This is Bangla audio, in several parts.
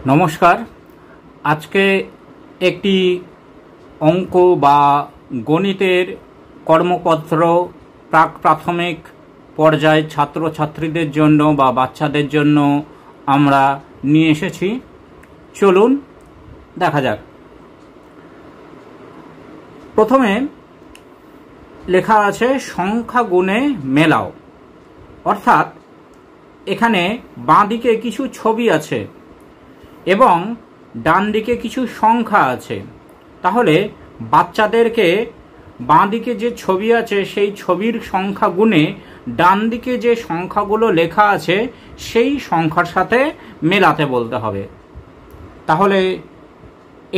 নমস্কার। আজকে একটি অঙ্ক বা গণিতের কর্মপত্র প্রাক প্রাথমিক পর্যায়ে ছাত্রছাত্রীদের জন্য বা বাচ্চাদের জন্য আমরা নিয়ে এসেছি। চলুন দেখা যাক। প্রথমে লেখা আছে সংখ্যা গুণে মেলাও, অর্থাৎ এখানে বাঁ দিকে কিছু ছবি আছে এবং ডান দিকে কিছু সংখ্যা আছে। তাহলে বাচ্চাদেরকে বাঁ দিকে যে ছবি আছে সেই ছবির সংখ্যা গুণে ডান দিকে যে সংখ্যাগুলো লেখা আছে সেই সংখ্যার সাথে মেলাতে বলতে হবে। তাহলে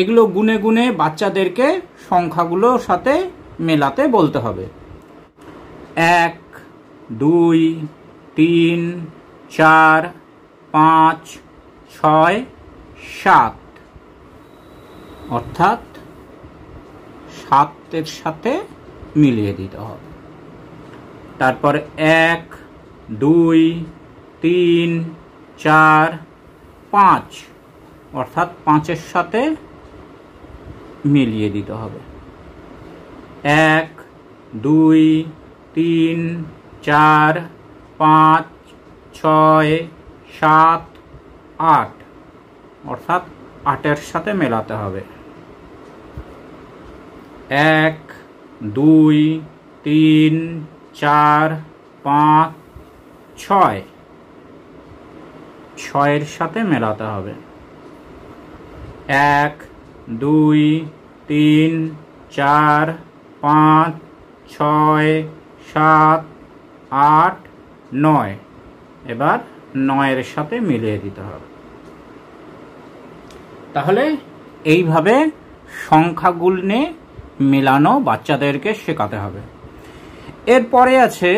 এগুলো গুণে গুণে বাচ্চাদেরকে সংখ্যাগুলোর সাথে মেলাতে বলতে হবে। 1, 2, 3, 4, 5, 6, 7, অর্থাৎ 7 এর সাথে মিলিয়ে দিতে হবে। তারপর 1, 2, 3, 4, 5, অর্থাৎ 5 এর সাথে মিলিয়ে দিতে হবে। 1, 2, 3, 4, 5, 6, 7, 8, অর্থাৎ 8 এর সাথে মেলাতে হবে। 1, 2, 3, 4, 5, 6, 6 এর সাথে মেলাতে হবে। 1, 2, 3, 4, 5, 6, 7, 8, 9, এবার 9 এর সাথে মিলিয়ে দিতে হবে। তাহলে এইভাবে সংখ্যাগুলো মেলানো বাচ্চাদেরকে শেখাতে হবে। এরপরে আছে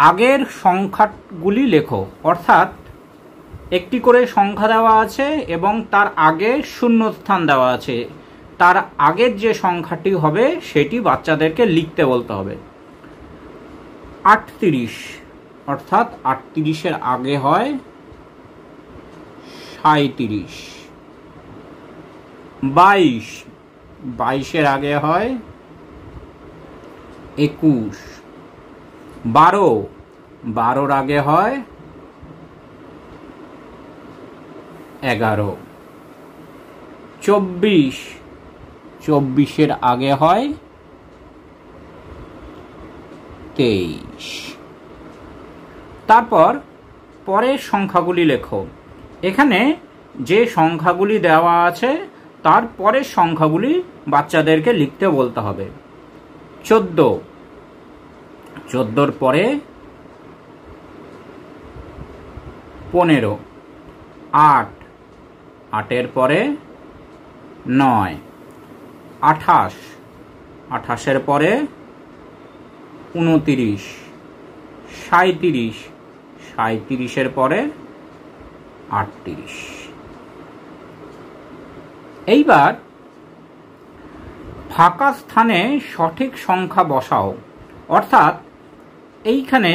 আগের সংখ্যাগুলি লেখো, অর্থাৎ একটি করে সংখ্যা দেওয়া আছে এবং তার আগে শূন্যস্থান দেওয়া আছে। তার আগের যে সংখ্যাটি হবে সেটি বাচ্চাদেরকে লিখতে বলতে হবে। 38, অর্থাৎ 38-এর আগে হয় 37। 22, 22-এর আগে হয় 21। 12, 12-র আগে হয় 11। 24, 24-এর আগে হয় 23। তারপর পরের সংখ্যাগুলি লেখো। এখানে যে সংখ্যাগুলি দেওয়া আছে তার পরের সংখ্যাগুলি বাচ্চাদেরকে লিখতে বলতে হবে। 14, 14-র পরে 15। 8, 8-এর পরে 9। 28, 28-এর পরে 29। 37, 37-এর পরে 38। এইবার ফাঁকা স্থানে সঠিক সংখ্যা বসাও, অর্থাৎ এইখানে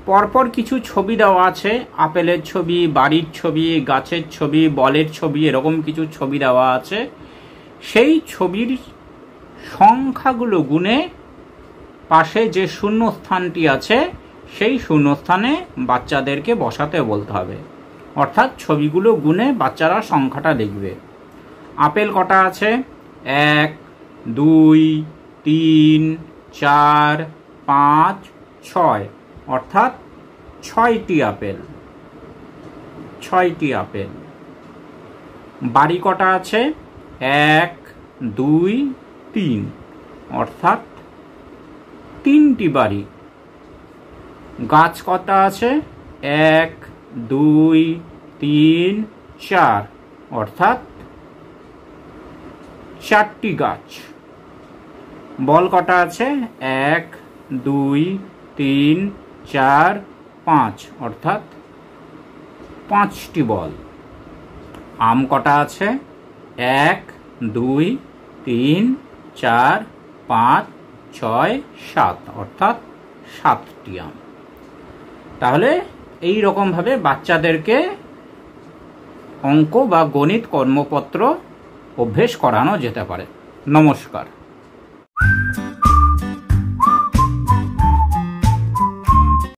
পরপর কিছু ছবি দেওয়া আছে। আপেলের ছবি, বাড়ির ছবি, গাছের ছবি, বলের ছবি, এরকম কিছু ছবি দেওয়া আছে। সেই ছবির সংখ্যাগুলো গুণে পাশে যে শূন্যস্থানটি আছে সেই শূন্যস্থানে বাচ্চাদেরকে বসাতে বলতে হবে, অর্থাৎ ছবিগুলো গুণে বাচ্চারা সংখ্যাটা লিখবে। আপেল কটা আছে? 1, 2, 3, 4, 5, 6, অর্থাৎ 6টি আপেল। 6টি আপেল। বাড়ি কটা আছে? 1, 2, 3, অর্থাৎ 3টি বাড়ি। গাছ কটা আছে? 1, 2, 3, 4, অর্থাৎ 4টি গাছ। বল কটা আছে? 1, 2, 3, 4, 5, অর্থাৎ 5টি বল। আম কটা আছে? 1, 2, 3, 4, 5, 6, 7, অর্থাৎ 7টি আম। তাহলে এই রকম ভাবে বাচ্চাদেরকে অঙ্ক বা গণিত কর্মপত্র অভ্যেস করানো যেতে পারে। নমস্কার।